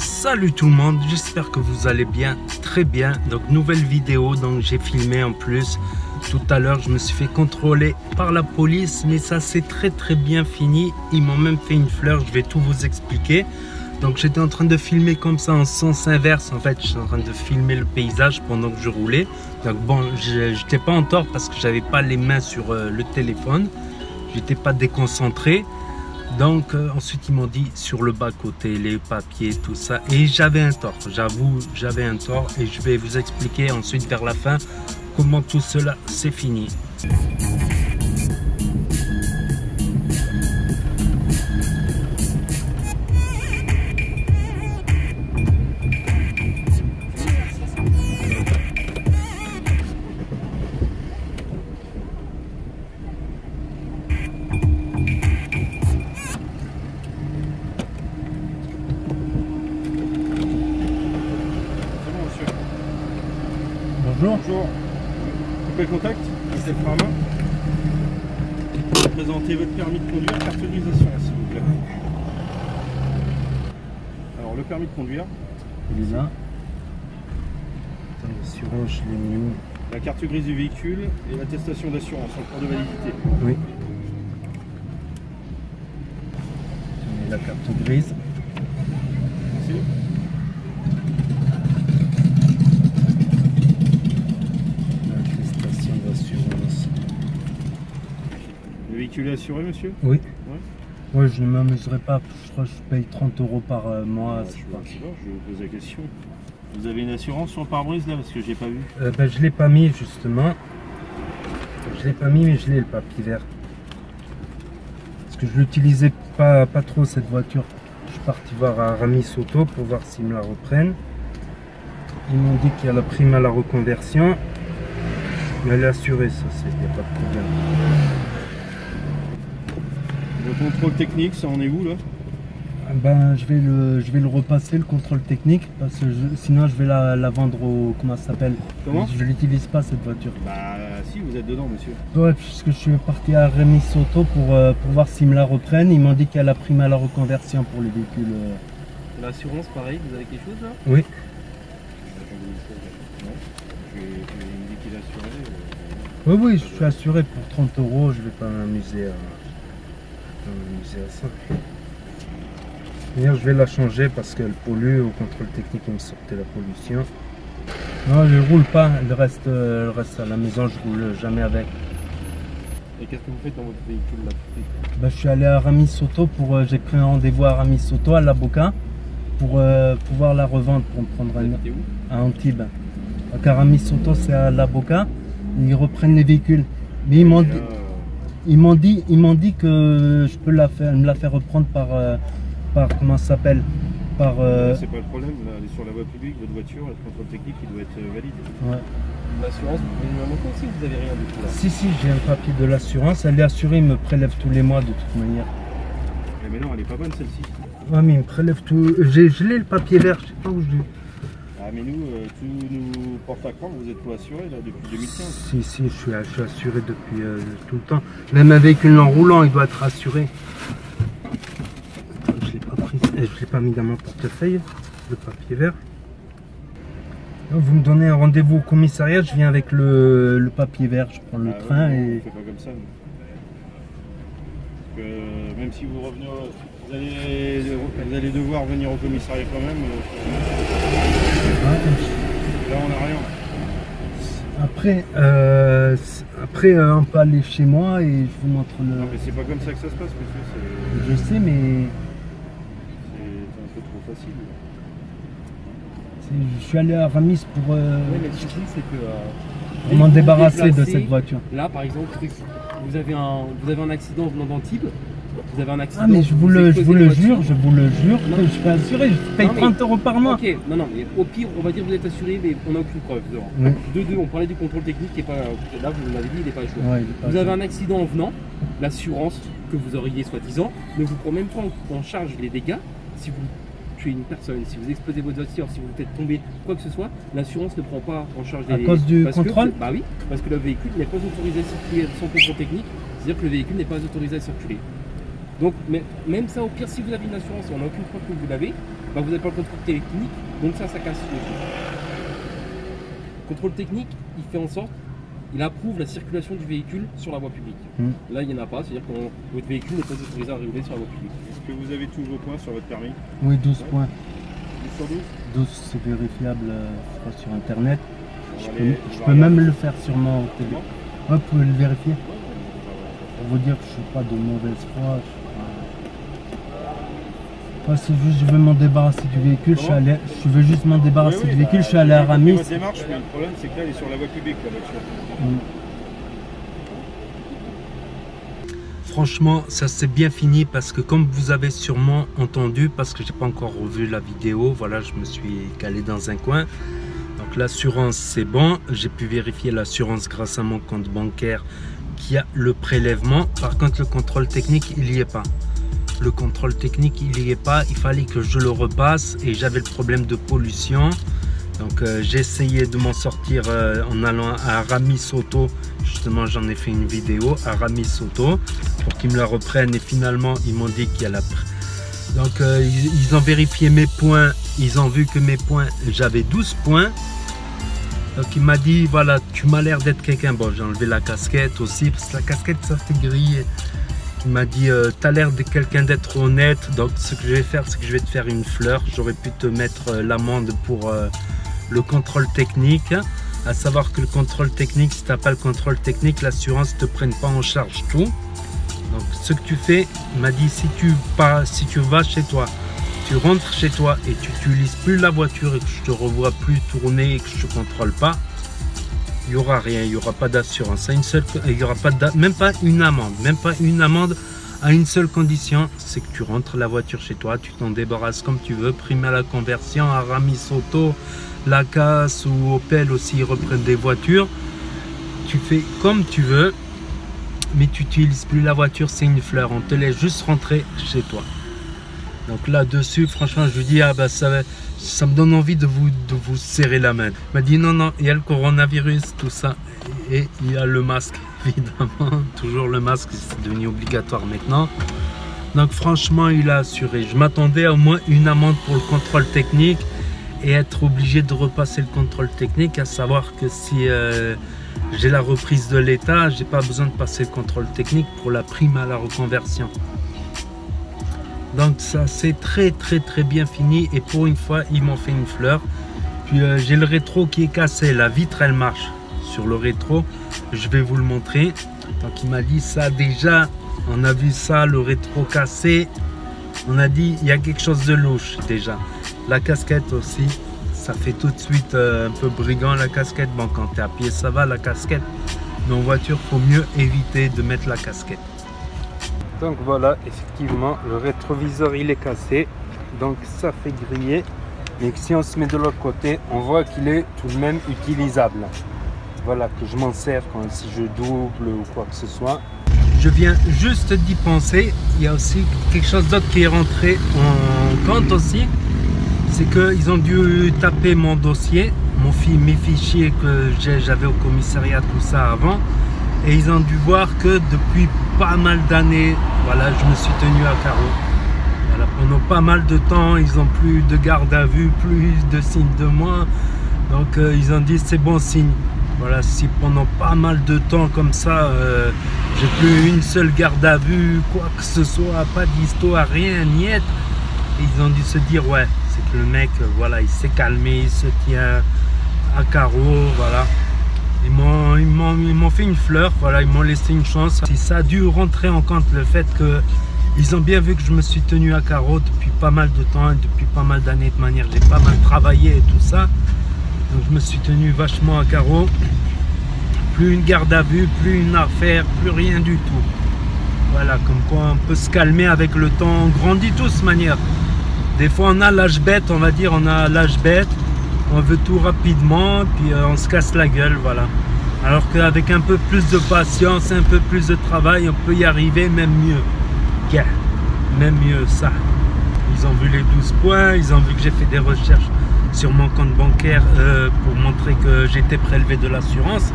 Salut tout le monde, j'espère que vous allez bien, très bien. Donc nouvelle vidéo, donc j'ai filmé en plus. Tout à l'heure je me suis fait contrôler par la police, mais ça s'est très bien fini. Ils m'ont même fait une fleur, je vais tout vous expliquer. Donc j'étais en train de filmer comme ça en sens inverse. En fait j'étais en train de filmer le paysage pendant que je roulais. Donc bon, j'étais pas en tort parce que j'avais pas les mains sur le téléphone. J'étais pas déconcentré. Donc ensuite ils m'ont dit sur le bas côté les papiers, tout ça, et j'avais un tort, j'avoue, j'avais un tort, et je vais vous expliquer ensuite vers la fin comment tout cela s'est fini. Bonjour. Coupez le contact, c'est le frein à main. Présentez votre permis de conduire, carte d'utilisation s'il vous plaît. Alors le permis de conduire. Il est là. L'assurance, je l'ai mis où? La carte grise du véhicule et l'attestation d'assurance en cours de validité. Oui. La carte grise. Merci. Le véhicule est assuré, monsieur? Oui. Ouais. Ouais, je ne m'amuserai pas. Je crois que je paye 30 € par mois. Je vous pose la question. Vous avez une assurance sur le pare-brise là? Parce que j'ai pas vu. Ben, je l'ai pas mis justement. Je l'ai pas mis, mais je l'ai le papier vert. Parce que je l'utilisais pas trop cette voiture. Je suis parti voir à Ramis Auto pour voir s'ils me la reprennent. Ils m'ont dit qu'il y a la prime à la reconversion. Mais elle est assurée, ça, il n'y a pas de problème. Le contrôle technique, ça en est où là? Ben, je vais le repasser, le contrôle technique, parce que sinon je vais la vendre au... Comment ça s'appelle? Comment? Je l'utilise pas cette voiture. Bah si, vous êtes dedans monsieur. Ouais, puisque je suis parti à Ramis Auto pour voir s'ils me la reprennent. Ils m'ont dit qu'il y a la prime à la reconversion pour les véhicules. L'assurance, pareil, vous avez quelque chose là? Oui. Oui, je suis assuré pour 30 €, je vais pas m'amuser à ça. D'ailleurs, je vais la changer parce qu'elle pollue. Au contrôle technique, il me sortait la pollution. Non, je roule pas, elle reste à la maison, je roule jamais avec. Et qu'est-ce que vous faites dans votre véhicule là? Ben, je suis allé à Ramis Auto j'ai pris un rendez-vous à Ramis Auto à l'Aboca pour pouvoir la revendre, pour me prendre à Antibes. Donc à Ramis Auto, c'est à l'Aboca. Ils reprennent les véhicules, mais ils m'ont dit que je peux me la faire reprendre par comment ça s'appelle, par c'est pas le problème, là, elle est sur la voie publique, votre voiture, le contrôle technique il doit être valide. Ouais. L'assurance, vous pouvez nous la montrer aussi, vous avez rien du tout là? Si, j'ai un papier de l'assurance, elle est assurée, il me prélève tous les mois de toute manière. Mais non, elle est pas bonne celle-ci. Ouais, mais il me prélève tout. Je l'ai le papier vert, je sais pas où je l'ai. Ah mais nous, tout nous porte à croire que vous êtes pas assuré là depuis 2015. Si, je suis assuré depuis tout le temps. Même un véhicule en roulant, il doit être assuré. Attends, je l'ai pas pris, je l'ai pas mis dans mon portefeuille, le papier vert. Donc, vous me donnez un rendez-vous au commissariat, je viens avec le papier vert, je prends le train ouais, et... on fait pas comme ça. Parce que même si vous revenez, vous allez devoir venir au commissariat quand même. Là on n'a rien. Après on peut aller chez moi et je vous montre le... Non mais c'est pas comme ça que ça se passe monsieur. Je sais mais... C'est un peu trop facile. Je suis allé à Ramis pour... Oui mais le souci c'est que... pour m'en débarrasser de cette voiture. Là par exemple, vous avez un accident venant d'Antibes. Vous avez un accident. Ah mais je vous le jure que je suis assuré, je paye 30 € par mois. Ok, non, mais au pire, on va dire que vous êtes assuré, mais on n'a aucune preuve. Oui. De deux, on parlait du contrôle technique qui est pas. Là, vous m'avez dit, il n'est pas à jour. Ouais, vous avez un accident en venant, l'assurance que vous auriez soi-disant ne vous prend même pas en charge les dégâts. Si vous tuez une personne, si vous explosez votre voiture, si vous faites tomber quoi que ce soit, l'assurance ne prend pas en charge les dégâts. À cause du contrôle? Bah oui, parce que le véhicule n'est pas autorisé à circuler sans contrôle technique, c'est-à-dire que le véhicule n'est pas autorisé à circuler. Donc, même ça, au pire, si vous avez une assurance et on n'a aucune preuve que vous l'avez, bah, vous n'avez pas le contrôle technique, donc ça casse le truc. Le contrôle technique, il fait en sorte, il approuve la circulation du véhicule sur la voie publique. Là, il n'y en a pas, c'est-à-dire que votre véhicule n'est pas autorisé à rouler sur la voie publique. Est-ce que vous avez tous vos points sur votre permis? Oui, 12 points. 12 sur 12? 12, c'est vérifiable sur internet. Je peux même le faire sur mon télé. Ouais, vous pouvez le vérifier. Pour vous dire que je ne suis pas de mauvaise foi. C'est juste, je veux m'en débarrasser du véhicule. Je veux juste m'en débarrasser du véhicule. Je suis allé à Ramis. Votre démarche, mais le problème, c'est que là, elle est sur la voie publique, la voiture. Franchement, ça s'est bien fini parce que comme vous avez sûrement entendu, parce que j'ai pas encore revu la vidéo, voilà, je me suis calé dans un coin. Donc l'assurance, c'est bon. J'ai pu vérifier l'assurance grâce à mon compte bancaire qui a le prélèvement. Par contre, le contrôle technique, il n'y est pas. Le contrôle technique, il n'y est pas. Il fallait que je le repasse et j'avais le problème de pollution. Donc j'ai essayé de m'en sortir en allant à Ramis Auto. Justement, j'en ai fait une vidéo à Ramis Auto pour qu'ils me la reprennent. Et finalement, ils m'ont dit qu'il y a la... Donc ils ont vérifié mes points. Ils ont vu que mes points, j'avais 12 points. Donc il m'a dit, voilà, tu m'as l'air d'être quelqu'un. Bon, j'ai enlevé la casquette aussi parce que la casquette, ça fait griller. Il m'a dit, tu as l'air de quelqu'un d'être honnête. Donc ce que je vais faire, c'est que je vais te faire une fleur. J'aurais pu te mettre l'amende pour le contrôle technique. À savoir que le contrôle technique, si tu n'as pas le contrôle technique, l'assurance ne te prenne pas en charge tout. Donc ce que tu fais, il m'a dit, si tu vas chez toi, tu rentres chez toi et tu n'utilises plus la voiture et que je te revois plus tourner et que je ne te contrôle pas, il n'y aura rien, il n'y aura pas d'assurance. Il n'y aura pas même pas une amende, à une seule condition, c'est que tu rentres la voiture chez toi, tu t'en débarrasses comme tu veux. Prime à la conversion, à Ramis Auto, la casse ou Opel aussi, ils reprennent des voitures. Tu fais comme tu veux, mais tu n'utilises plus la voiture, c'est une fleur. On te laisse juste rentrer chez toi. Donc là-dessus, franchement, je lui dis, ah bah ça me donne envie de vous serrer la main. Il m'a dit, non, non, il y a le coronavirus, tout ça. Et il y a le masque, évidemment. Toujours le masque, c'est devenu obligatoire maintenant. Donc franchement, il a assuré. Je m'attendais à au moins une amende pour le contrôle technique et être obligé de repasser le contrôle technique, à savoir que si j'ai la reprise de l'État, j'ai pas besoin de passer le contrôle technique pour la prime à la reconversion. Donc ça c'est très bien fini et pour une fois ils m'ont fait une fleur. Puis j'ai le rétro qui est cassé, la vitre elle marche sur le rétro, je vais vous le montrer. Donc il m'a dit ça déjà, on a vu ça, le rétro cassé, on a dit il y a quelque chose de louche déjà. La casquette aussi, ça fait tout de suite un peu brigand la casquette. Bon, quand tu es à pied ça va la casquette, mais en voiture faut mieux éviter de mettre la casquette. Donc voilà, effectivement le rétroviseur il est cassé, donc ça fait griller, mais si on se met de l'autre côté on voit qu'il est tout de même utilisable. Voilà, que je m'en sers quand si je double ou quoi que ce soit. Je viens juste d'y penser, il y a aussi quelque chose d'autre qui est rentré en compte aussi, c'est qu'ils ont dû taper mon dossier, mes fichiers que j'avais au commissariat, tout ça avant. Et ils ont dû voir que depuis pas mal d'années, voilà, je me suis tenu à carreau. Voilà, pendant pas mal de temps, ils n'ont plus de garde à vue, plus de signes de moi. Donc ils ont dit c'est bon signe. Voilà, si pendant pas mal de temps comme ça, j'ai plus une seule garde à vue, quoi que ce soit, pas d'histoire, rien, niet. Et ils ont dû se dire ouais, c'est que le mec, voilà, il s'est calmé, il se tient à carreau, voilà. Ils m'ont fait une fleur, voilà, ils m'ont laissé une chance. Ça a dû rentrer en compte le fait qu'ils ont bien vu que je me suis tenu à carreau depuis pas mal de temps, depuis pas mal d'années de manière, j'ai pas mal travaillé et tout ça. Donc je me suis tenu vachement à carreau. Plus une garde à vue, plus une affaire, plus rien du tout. Voilà, comme quoi on peut se calmer avec le temps, on grandit tous de manière. Des fois on a l'âge bête, on va dire, on a l'âge bête. On veut tout rapidement, puis on se casse la gueule, voilà. Alors qu'avec un peu plus de patience, un peu plus de travail, on peut y arriver, même mieux. Yeah. Même mieux, ça. Ils ont vu les 12 points, ils ont vu que j'ai fait des recherches sur mon compte bancaire pour montrer que j'étais prélevé de l'assurance.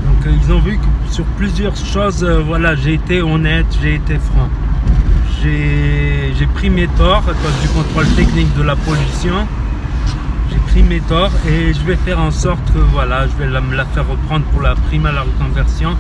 Donc ils ont vu que sur plusieurs choses, voilà, j'ai été honnête, j'ai été franc. j'ai pris mes torts à cause du contrôle technique de la pollution. J'ai pris mes torts et je vais faire en sorte que voilà, je vais me la faire reprendre pour la prime à la reconversion.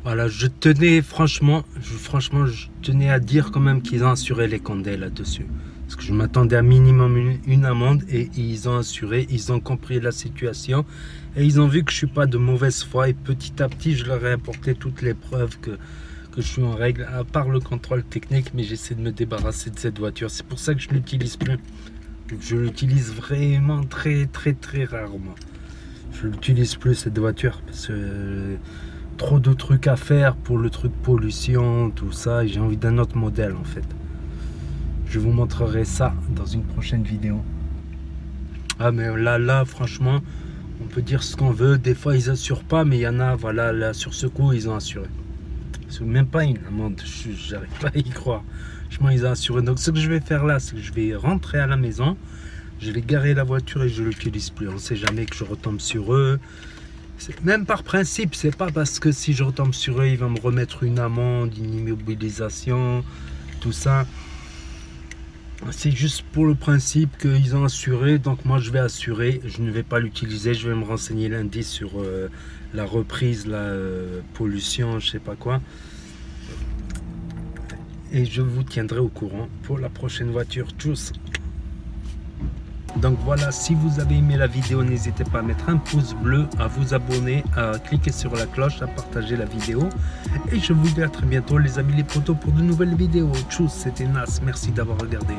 Voilà, je tenais franchement, je tenais à dire quand même qu'ils ont assuré les condés là-dessus. Parce que je m'attendais à minimum une amende et ils ont assuré, ils ont compris la situation et ils ont vu que je suis pas de mauvaise foi et petit à petit je leur ai apporté toutes les preuves que je suis en règle, à part le contrôle technique, mais j'essaie de me débarrasser de cette voiture. C'est pour ça que je l'utilise plus. Je l'utilise vraiment très rarement. Je l'utilise plus cette voiture parce que trop de trucs à faire pour le truc pollution, tout ça, et j'ai envie d'un autre modèle en fait. Je vous montrerai ça dans une prochaine vidéo. Ah mais là franchement, on peut dire ce qu'on veut, des fois ils assurent pas, mais il y en a, voilà, là sur ce coup ils ont assuré. C'est même pas une amende, j'arrive pas à y croire. Franchement ils ont assuré. Donc ce que je vais faire là, c'est que je vais rentrer à la maison, je vais garer la voiture et je l'utilise plus. On sait jamais que je retombe sur eux. Même par principe, c'est pas parce que si je retombe sur eux, ils vont me remettre une amende, une immobilisation, tout ça. C'est juste pour le principe qu'ils ont assuré, donc moi je vais assurer, je ne vais pas l'utiliser, je vais me renseigner lundi sur la reprise, la pollution, je sais pas quoi. Et je vous tiendrai au courant pour la prochaine voiture. Tchuss. Donc voilà, si vous avez aimé la vidéo, n'hésitez pas à mettre un pouce bleu, à vous abonner, à cliquer sur la cloche, à partager la vidéo. Et je vous dis à très bientôt les amis les potos pour de nouvelles vidéos. Tchuss, c'était Nas, merci d'avoir regardé.